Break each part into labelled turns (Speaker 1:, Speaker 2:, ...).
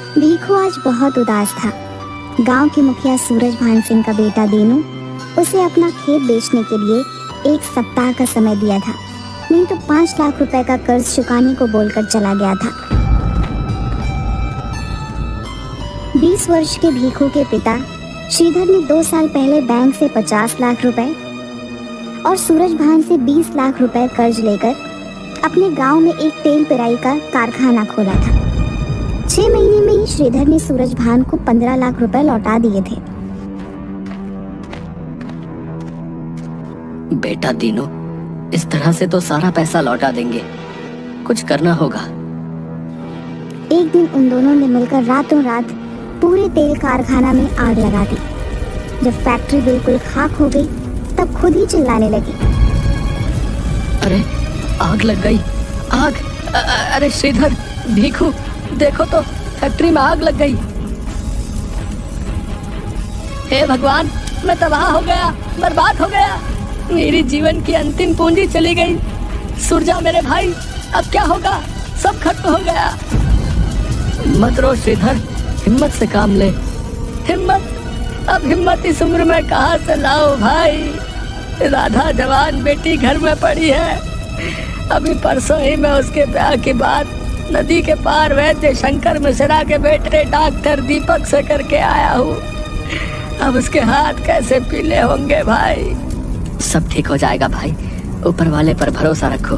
Speaker 1: भीखू आज बहुत उदास था। गांव के मुखिया सूरज भान सिंह का बेटा दीनू उसे अपना खेत बेचने के लिए 1 सप्ताह का समय दिया था, नहीं तो 5 लाख रुपए का कर्ज चुकाने को बोलकर चला गया था। 20 वर्ष के भीखू के पिता श्रीधर ने 2 साल पहले बैंक से 50 लाख रुपए और सूरज भान से 20 लाख रुपए कर्ज लेकर अपने गांव में एक तेल पेराई का कारखाना खोला था। 6 महीने में ही श्रीधर ने सूरज भान को 15 लाख रुपए लौटा दिए थे।
Speaker 2: बेटा दीनू, इस तरह से तो सारा पैसा लौटा देंगे, कुछ करना होगा।
Speaker 1: एक दिन उन दोनों ने मिलकर रातों रात पूरे तेल कारखाना में आग लगा दी। जब फैक्ट्री बिल्कुल खाक हो गई तब खुद ही चिल्लाने लगी।
Speaker 2: अरे आग लग गई, आग! अरे श्रीधर, भीखू, देखो तो फैक्ट्री में आग लग गई। हे भगवान, मैं तबाह हो गया, बर्बाद हो गया, मेरी जीवन की अंतिम पूंजी चली गई। सुरजा मेरे भाई, अब क्या होगा? सब खत्म हो गया। मत रो श्रीधर, हिम्मत से काम ले। हिम्मत? अब हिम्मत इस उम्र में कहाँ से लाओ भाई? राधा जवान बेटी घर में पड़ी है। अभी परसों ही मैं उसके ब्याह की बात नदी के पार वैद्य शंकर मिश्रा के बेटे डॉक्टर दीपक से करके आया हूँ। अब उसके हाथ कैसे पीले होंगे भाई। सब ठीक हो जाएगा भाई, ऊपर वाले पर भरोसा रखो।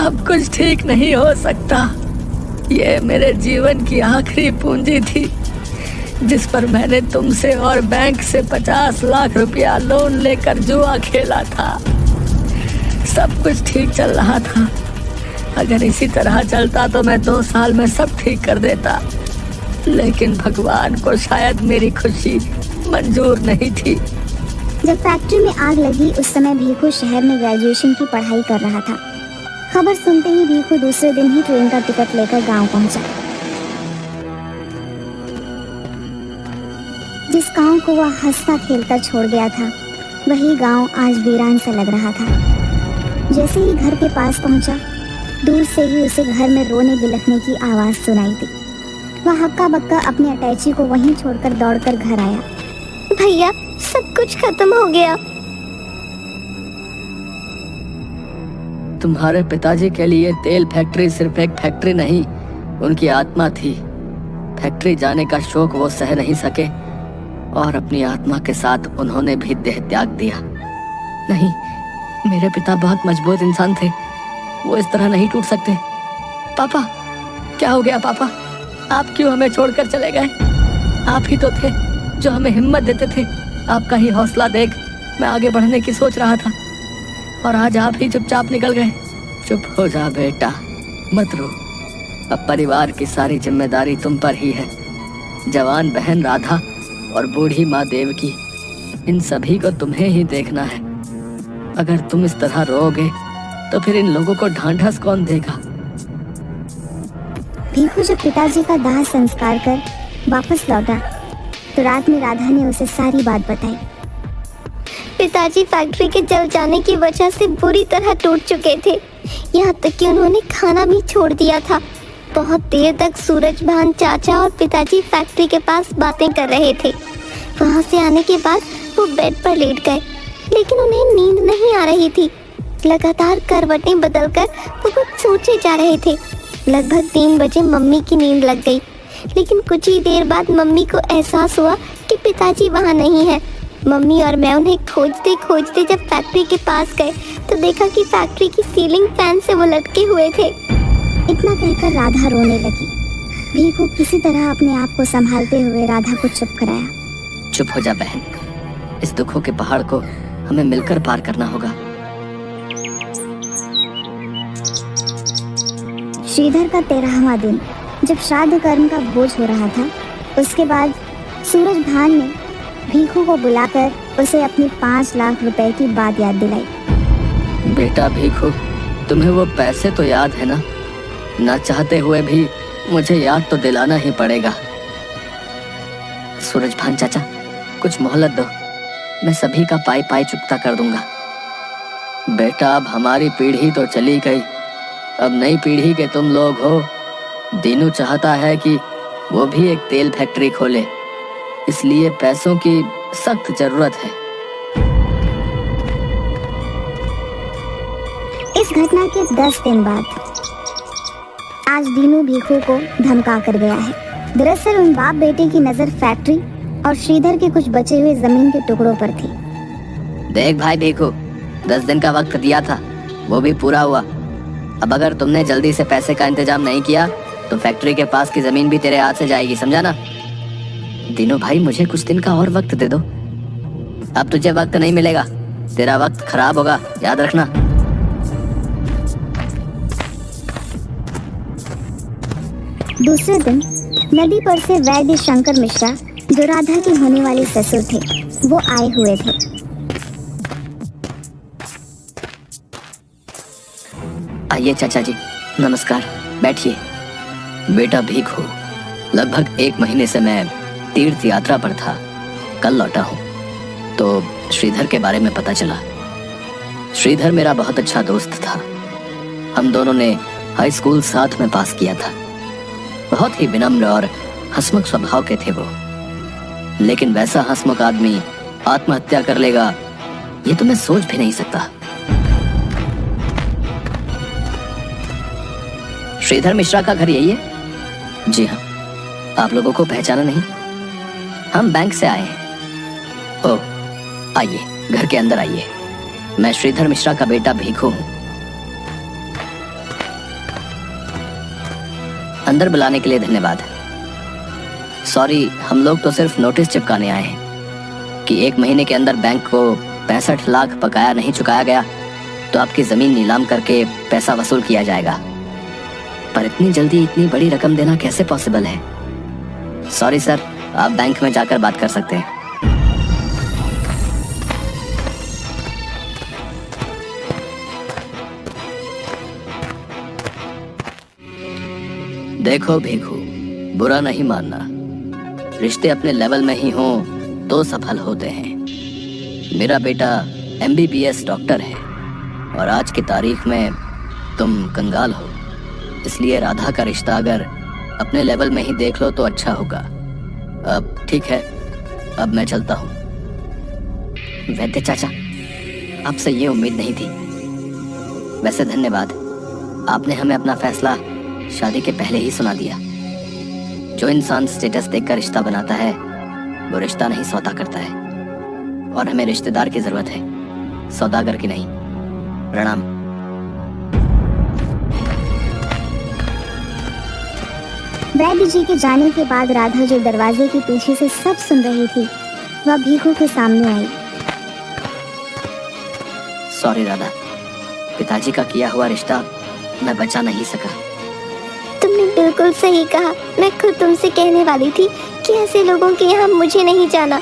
Speaker 2: अब कुछ ठीक नहीं हो सकता। ये मेरे जीवन की आखिरी पूंजी थी जिस पर मैंने तुमसे और बैंक से 50 लाख रुपया लोन लेकर जुआ खेला था। सब कुछ ठीक चल रहा था। अगर इसी तरह चलता तो मैं 2 साल में सब ठीक कर देता, लेकिन भगवान को शायद मेरी खुशी मंजूर नहीं थी।
Speaker 1: जब फैक्ट्री में आग लगी उस समय भीखू शहर में ग्रेजुएशन की पढ़ाई कर रहा था। खबर सुनते ही भीखू दूसरे दिन ही ट्रेन का टिकट लेकर गांव पहुंचा। जिस गांव को वह हंसता खेलता छोड़ गया था, वही गांव आज वीरान सा लग रहा था। जैसे ही घर के पास पहुंचा, दूर से ही उसे घर में रोने बिलखने की आवाज सुनाई दी। वह हक्का बक्का अपने अटैची को वहीं छोड़कर दौड़कर घर आया। भैया, सब कुछ खत्म हो गया।
Speaker 2: तुम्हारे पिताजी के लिए तेल फैक्ट्री सिर्फ एक फैक्ट्री नहीं, उनकी आत्मा थी। फैक्ट्री जाने का शोक वो सह नहीं सके और अपनी आत्मा के साथ उन्होंने भी देह त्याग दिया। नहीं, मेरे पिता बहुत मजबूत इंसान थे, वो इस तरह नहीं टूट सकते। पापा, क्या हो गया पापा? आप क्यों हमें छोड़कर चले गए? आप ही तो थे जो हमें हिम्मत देते थे। आपका ही हौसला देख मैं आगे बढ़ने की सोच रहा था, और आज आप ही चुपचाप निकल गए। चुप हो जा बेटा, मत रो। अब परिवार की सारी जिम्मेदारी तुम पर ही है। जवान बहन राधा और बूढ़ी माँ देवकी, इन सभी को तुम्हें ही देखना है। अगर तुम इस तरह रोओगे तो फिर इन लोगों को ढांढस कौन देगा?
Speaker 1: भीखू जब पिताजी का दाह संस्कार कर वापस लौटा तो रात में राधा ने उसे सारी बात बताई।
Speaker 3: पिताजी फैक्ट्री के जल जाने की वजह से बुरी तरह टूट चुके थे, यहाँ तक कि उन्होंने खाना भी छोड़ दिया था। बहुत देर तक सूरज भान चाचा और पिताजी फैक्ट्री के पास बातें कर रहे थे। वहाँ से आने के बाद वो बेड पर लेट गए, लेकिन उन्हें नींद नहीं आ रही थी। लगातार करवटें बदलकर वो कुछ सोचे जा रहे थे। लगभग 3 बजे मम्मी की नींद लग गई, लेकिन कुछ ही देर बाद मम्मी को एहसास हुआ कि पिताजी वहाँ नहीं है। मम्मी और मैं उन्हें खोजते खोजते जब फैक्ट्री के पास गए तो देखा कि फैक्ट्री की सीलिंग फैन से वो लटके हुए थे।
Speaker 1: इतना कहकर राधा रोने लगी। भीखू किसी तरह अपने आप को संभालते हुए राधा को चुप कराया।
Speaker 2: चुप हो जा बहन, इस दुखों के पहाड़ को हमें मिलकर पार करना होगा।
Speaker 1: श्रीधर का 13वां दिन जब श्राद्ध कर्म का बोझ हो रहा था, उसके बाद सूरज भान ने भीखू को बुलाकर उसे अपनी 5 लाख रुपए की बात याद दिलाई।
Speaker 2: बेटा भीखू, तुम्हें वो पैसे तो याद है ना? ना चाहते हुए भी मुझे याद तो दिलाना ही पड़ेगा। सूरज भान चाचा, कुछ मोहलत दो, मैं सभी का पाई पाई चुकता कर दूंगा। बेटा, अब हमारी पीढ़ी तो चली गई, अब नई पीढ़ी के तुम लोग हो। दीनू चाहता है कि वो भी एक तेल फैक्ट्री खोले, इसलिए पैसों की सख्त जरूरत है।
Speaker 1: इस घटना के 10 दिन बाद आज दीनू भीखू को धमका कर गया है। दरअसल उन बाप बेटे की नजर फैक्ट्री और श्रीधर के कुछ बचे हुए जमीन के टुकड़ों पर थी।
Speaker 2: देख भाई भीखू, 10 दिन का वक्त दिया था, वो भी पूरा हुआ। अब अगर तुमने जल्दी से पैसे का इंतजाम नहीं किया तो फैक्ट्री के पास की जमीन भी तेरे हाथ से जाएगी, समझा ना? दीनू भाई, मुझे कुछ दिन का और वक्त दे दो। अब तुझे वक्त नहीं मिलेगा, तेरा वक्त खराब होगा, याद रखना।
Speaker 1: दूसरे दिन नदी पर से वैद्य शंकर मिश्रा, जो राधा के होने वाले ससुर थे, वो आए हुए थे।
Speaker 2: आइए चाचा जी, नमस्कार, बैठिए। बेटा भीखू, लगभग 1 महीने से मैं तीर्थ यात्रा पर था, कल लौटा हूँ तो श्रीधर के बारे में पता चला। श्रीधर मेरा बहुत अच्छा दोस्त था, हम दोनों ने हाई स्कूल साथ में पास किया था। बहुत ही विनम्र और हंसमुख स्वभाव के थे वो, लेकिन वैसा हंसमुख आदमी आत्महत्या कर लेगा ये तो मैं सोच भी नहीं सकता। श्रीधर मिश्रा का घर यही है? जी हाँ। आप लोगों को पहचाना नहीं? हम बैंक से आए हैं। ओह, आइए, घर के अंदर आइए। मैं श्रीधर मिश्रा का बेटा भीखू हूँ। अंदर बुलाने के लिए धन्यवाद। सॉरी, हम लोग तो सिर्फ नोटिस चिपकाने आए हैं कि 1 महीने के अंदर बैंक को 65 लाख बकाया नहीं चुकाया गया तो आपकी जमीन नीलाम करके पैसा वसूल किया जाएगा। पर इतनी जल्दी इतनी बड़ी रकम देना कैसे पॉसिबल है? सॉरी सर, आप बैंक में जाकर बात कर सकते हैं। देखो भीखू, बुरा नहीं मानना, रिश्ते अपने लेवल में ही हों तो सफल होते हैं। मेरा बेटा MBBS डॉक्टर है और आज की तारीख में तुम कंगाल हो, इसलिए राधा का रिश्ता अगर अपने लेवल में ही देख लो तो अच्छा होगा। अब ठीक है, अब मैं चलता हूँ। वैद्य चाचा, आपसे ये उम्मीद नहीं थी। वैसे धन्यवाद, आपने हमें अपना फैसला शादी के पहले ही सुना दिया। जो इंसान स्टेटस देखकर रिश्ता बनाता है वो रिश्ता नहीं सौदा करता है, और हमें रिश्तेदार की जरूरत है, सौदागर की नहीं। प्रणाम।
Speaker 1: वैद्य जी के जाने के बाद राधा, जो दरवाजे के पीछे से सब सुन रही थी, वह भीखू के सामने आई।
Speaker 2: सॉरी राधा, पिताजी का किया हुआ रिश्ता मैं बचा नहीं सका।
Speaker 3: तुमने बिल्कुल सही कहा। मैं खुद तुमसे कहने वाली थी कि ऐसे लोगों के यहाँ मुझे नहीं जाना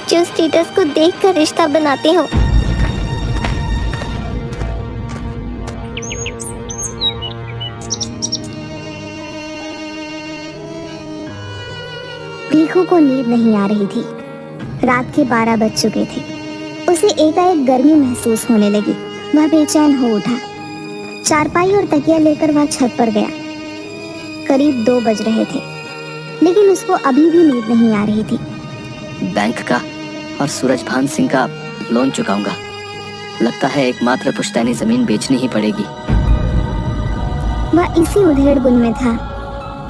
Speaker 3: जो स्टेटस को देखकर रिश्ता बनाते हो।
Speaker 1: भीखू को नींद नहीं आ रही थी। रात के 12 बज चुके थे। उसे एकाएक गर्मी महसूस होने लगी। वह बेचैन हो उठा। चारपाई और तकिया लेकर वह छत पर गया। करीब 2 बज रहे थे, लेकिन उसको अभी भी नींद नहीं आ रही थी।
Speaker 2: बैंक का और सूरजभान सिंह का लोन चुकाऊंगा। लगता है एकमात्र पुश्तैनी जमीन बेचनी ही पड़ेगी।
Speaker 1: वह इसी उधेड़-बुन में था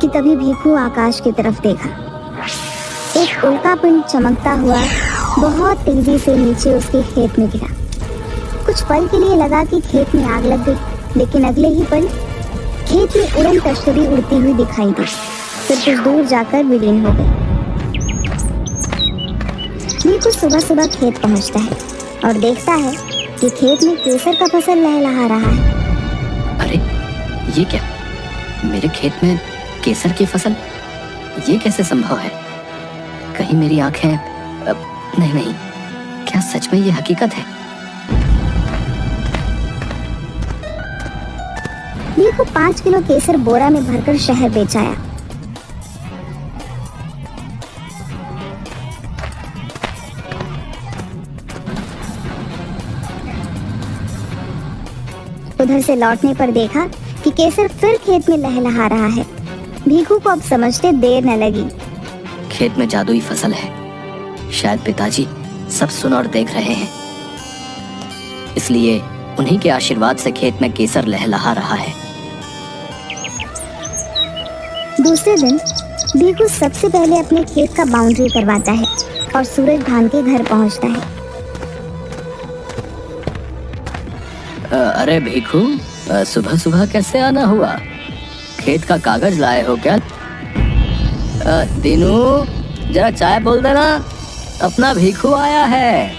Speaker 1: कि तभी भीखू आकाश की तरफ देखा। एक उल्का पिंड चमकता हुआ बहुत तेजी से नीचे उसके खेत में गिरा। कुछ पल के लिए लगा कि खेत में आग लग गई, लेकिन अगले ही पल खेत में उड़न तश्तरी उड़ती हुई दिखाई दी, फिर कुछ दूर जाकर विलीन हो गई। भीखू सुबह सुबह खेत पहुंचता है और देखता है कि खेत में केसर का फसल लहलहा रहा है।
Speaker 2: अरे ये क्या, मेरे खेत में केसर की फसल? ये कैसे संभव है? कहीं मेरी आंखें नहीं, क्या सच में ये हकीकत है?
Speaker 1: भीखू 5 किलो केसर बोरा में भरकर शहर बेच आया। उधर से लौटने पर देखा कि केसर फिर खेत में लहलहा रहा है। भीखू को अब समझते देर न लगी।
Speaker 2: खेत में जादुई फसल है, शायद पिताजी सब सुन और देख रहे हैं, इसलिए उन्हीं के आशीर्वाद से खेत में केसर लहलहा रहा है।
Speaker 1: दूसरे दिन भीखू सबसे पहले अपने खेत का बाउंड्री करवाता है और सूरज भान के घर पहुंचता है।
Speaker 2: अरे भीखू, सुबह सुबह कैसे आना हुआ? खेत का कागज लाए हो क्या? दीनू, जरा चाय बोल देना, अपना भीखू आया है।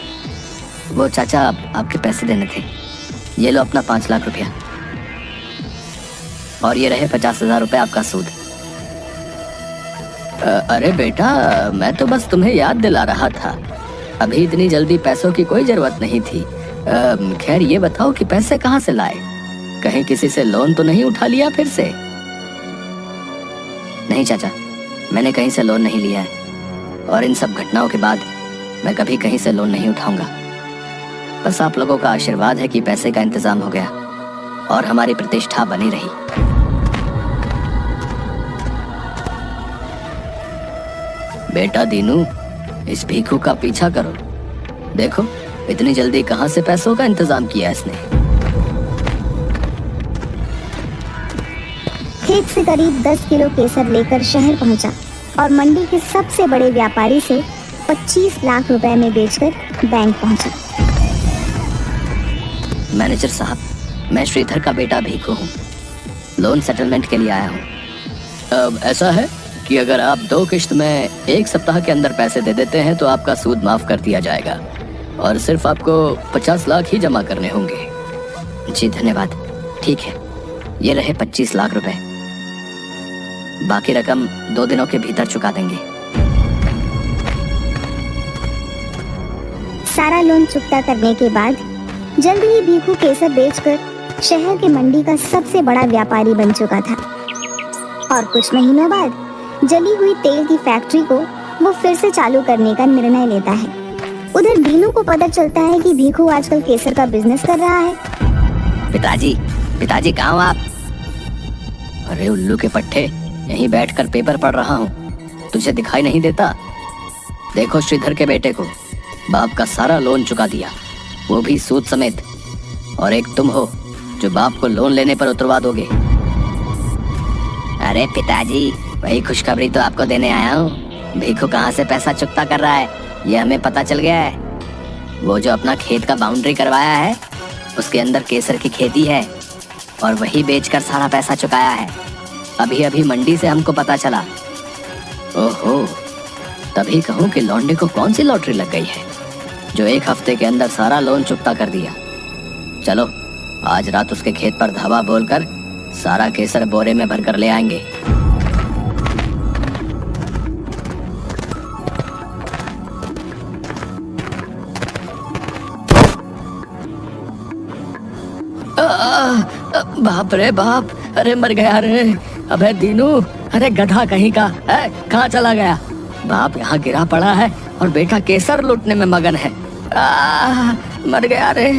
Speaker 2: वो चाचा आपके पैसे देने थे, ये लो अपना 5 लाख रुपया, और ये रहे 50,000 रुपये आपका सूद। अरे बेटा, मैं तो बस तुम्हें याद दिला रहा था, अभी इतनी जल्दी पैसों की कोई जरूरत नहीं थी। खैर ये बताओ कि पैसे कहाँ से लाए? कहीं किसी से लोन तो नहीं उठा लिया फिर से? नहीं चाचा, मैंने कहीं से लोन नहीं लिया है, और इन सब घटनाओं के बाद मैं कभी कहीं से लोन नहीं उठाऊंगा। बस आप लोगों का आशीर्वाद है कि पैसे का इंतजाम हो गया और हमारी प्रतिष्ठा बनी रही। बेटा दीनू, इस भीखू का पीछा करो, देखो इतनी जल्दी कहां से पैसों का इंतजाम किया इसने।
Speaker 1: खेत से करीब 10 किलो केसर लेकर शहर पहुंचा और मंडी के सबसे बड़े व्यापारी से 25 लाख रुपए में बेचकर बैंक पहुंचा।
Speaker 2: मैनेजर साहब, मैं श्रीधर का बेटा भीखू हूँ, लोन सेटलमेंट के लिए आया हूँ। अब ऐसा है कि अगर आप 2 किश्त में 1 सप्ताह के अंदर पैसे दे देते हैं तो आपका सूद माफ कर दिया जाएगा, और सिर्फ आपको 50 लाख ही जमा करने होंगे। जी धन्यवाद, ठीक है, ये रहे 25 लाख रुपए, बाकी रकम 2 दिनों के भीतर चुका देंगे।
Speaker 1: सारा लोन चुकता करने के बाद जल्द ही भीखू केसर बेचकर शहर के मंडी का सबसे बड़ा व्यापारी बन चुका था, और कुछ महीनों बाद जली हुई तेल की फैक्ट्री को वो फिर से चालू करने का निर्णय लेता है। उधर दीनू को पता चलता है कि भीखू आजकल केसर का बिजनेस कर रहा है।
Speaker 2: पिताजी कहाँ हो आप? अरे उल्लू के पट्टे, यहीं बैठकर पेपर पढ़ रहा हूँ, तुझे दिखाई नहीं देता? देखो श्रीधर के बेटे को बाप का सारा लोन चुका दिया, वो भी सूद समेत, और एक तुम हो जो बाप को लोन लेने पर उतरवा दोगे। अरे पिताजी, वही खुशखबरी तो आपको देने आया हूँ। भीखू कहाँ से पैसा चुकता कर रहा है ये हमें पता चल गया है। वो जो अपना खेत का बाउंड्री करवाया है उसके अंदर केसर की खेती है, और वही बेचकर सारा पैसा चुकाया है। अभी अभी मंडी से हमको पता चला। ओहो, तभी कहूँ कि लौंडे को कौन सी लॉटरी लग गई है जो 1 हफ्ते के अंदर सारा लोन चुकता कर दिया। चलो आज रात उसके खेत पर धावा बोलकर सारा केसर बोरे में भरकर ले आएंगे। बाप रे बाप, अरे मर गया रे। अबे दीनू, अरे गधा कहीं का है, कहाँ चला गया? बाप यहाँ गिरा पड़ा है और बेटा केसर लूटने में मगन है। मर गया रे।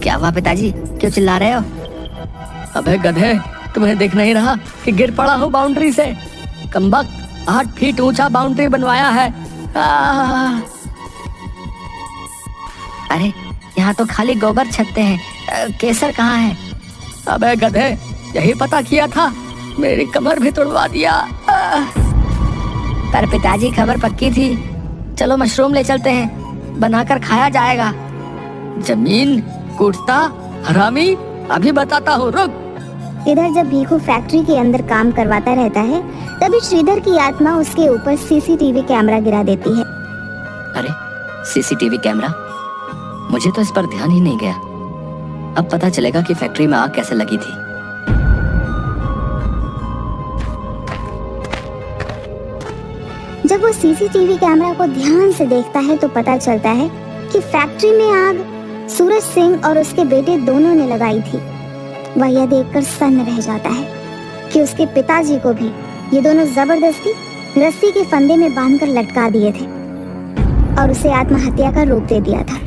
Speaker 2: क्या हुआ पिताजी, क्यों चिल्ला रहे हो? अबे गधे, तुम्हें दिख नहीं रहा कि गिर पड़ा हूँ बाउंड्री से? कमबख्त 8 फीट ऊंचा बाउंड्री बनवाया है। अरे यहाँ तो खाली गोबर छत्ते हैं, केसर कहाँ है? अबे गधे, यही पता किया था, मेरी कमर भी तोड़वा दिया। पर पिताजी खबर पक्की थी, चलो मशरूम ले चलते हैं, बनाकर खाया जाएगा। जमीन कूटता हरामी, अभी बताता हूँ, रुक।
Speaker 1: इधर जब भीखू फैक्ट्री के अंदर काम करवाता रहता है तभी श्रीधर की आत्मा उसके ऊपर सीसीटीवी कैमरा गिरा देती है।
Speaker 2: अरे सीसीटीवी कैमरा, मुझे तो इस पर ध्यान ही नहीं गया। अब पता चलेगा कि फैक्ट्री में आग कैसे लगी थी।
Speaker 1: जब वो सीसीटीवी कैमरा को ध्यान से देखता है तो पता चलता है कि फैक्ट्री में आग सूरज सिंह और उसके बेटे दोनों ने लगाई थी। वह यह देखकर सन्न रह जाता है कि उसके पिताजी को भी ये दोनों जबरदस्ती रस्सी के फंदे में बांधकर लटका दिए थे और उसे आत्महत्या का रोक दे दिया था।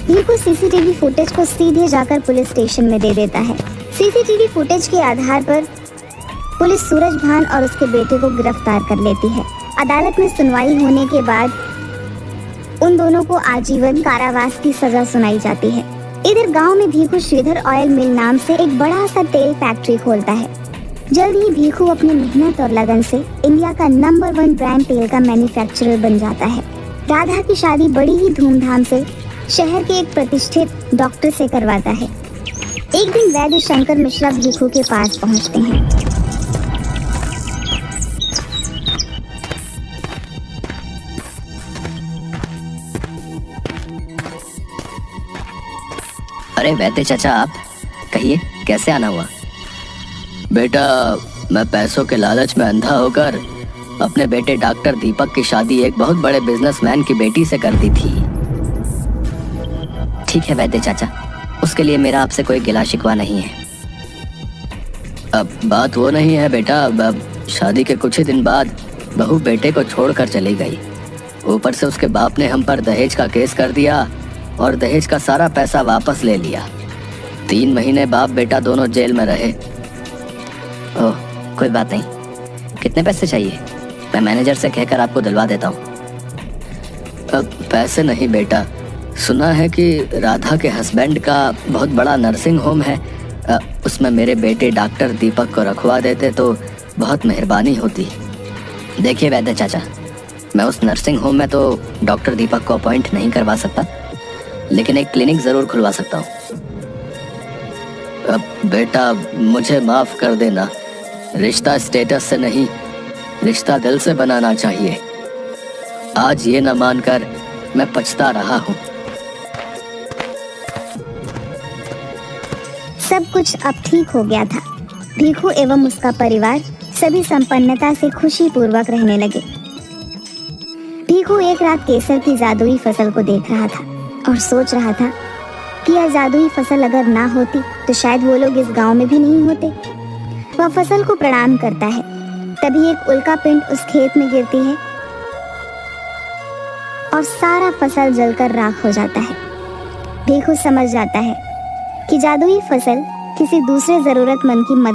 Speaker 1: भीखू सीसीटीवी फुटेज को सीधे जाकर पुलिस स्टेशन में दे देता है। सीसीटीवी फुटेज के आधार पर पुलिस सूरज भान और उसके बेटे को गिरफ्तार कर लेती है। अदालत में सुनवाई होने के बाद उन दोनों को आजीवन कारावास की सजा सुनाई जाती है। इधर गांव में भीखू श्रीधर ऑयल मिल नाम से एक बड़ा सा तेल फैक्ट्री खोलता है। जल्द ही भीखू अपनी मेहनत और लगन से इंडिया का नंबर 1 ब्रांड तेल का मैन्युफैक्चरर बन जाता है। राधा की शादी बड़ी ही धूमधाम से शहर के एक प्रतिष्ठित डॉक्टर से करवाता है। एक दिन वैद्य शंकर मिश्रा भीखू के पास पहुंचते हैं।
Speaker 4: अरे वैद्य चाचा, आप कहिए कैसे आना हुआ?
Speaker 2: बेटा, मैं पैसों के लालच में अंधा होकर अपने बेटे डॉक्टर दीपक की शादी एक बहुत बड़े बिजनेसमैन की बेटी से कर दी थी।
Speaker 4: ठीक है वैद्य चाचा, उसके लिए मेरा आपसे कोई गिला शिकवा नहीं है।
Speaker 2: अब बात वो नहीं है बेटा, अब शादी के कुछ ही दिन बाद बहू बेटे को छोड़कर चली गई। ऊपर से उसके बाप ने हम पर दहेज का केस कर दिया और दहेज का सारा पैसा वापस ले लिया। 3 महीने बाप बेटा दोनों जेल में रहे।
Speaker 4: ओह, कोई बात नहीं। कितने पैसे चाहिए? मैं मैनेजर से कहकर आपको दिलवा देता हूँ।
Speaker 2: अब पैसे नहीं बेटा, सुना है कि राधा के हस्बैंड का बहुत बड़ा नर्सिंग होम है, उसमें मेरे बेटे डॉक्टर दीपक को रखवा देते तो बहुत मेहरबानी होती।
Speaker 4: देखिए वैद्य चाचा, मैं उस नर्सिंग होम में तो डॉक्टर दीपक को अपॉइंट नहीं करवा सकता, लेकिन एक क्लिनिक जरूर खुलवा सकता हूँ।
Speaker 2: अब बेटा मुझे माफ कर देना, रिश्ता स्टेटस से नहीं, रिश्ता दिल से बनाना चाहिए। आज ये न मानकर मैं पछता रहा हूँ।
Speaker 1: सब कुछ अब ठीक हो गया था। भीखू एवं उसका परिवार सभी संपन्नता से खुशी पूर्वक रहने लगे। भीखू एक रात केसर की जादुई फसल को देख रहा था और सोच रहा था कि यह जादुई फसल अगर ना होती तो शायद वो लोग इस गांव में भी नहीं होते। वह फसल को प्रणाम करता है, तभी एक उल्का पिंड उस खेत में गिरती है और सारा फसल जलकर राख हो जाता है। भीखू समझ जाता है कि जादुई फसल किसी दूसरे जरूरतमंद की मदद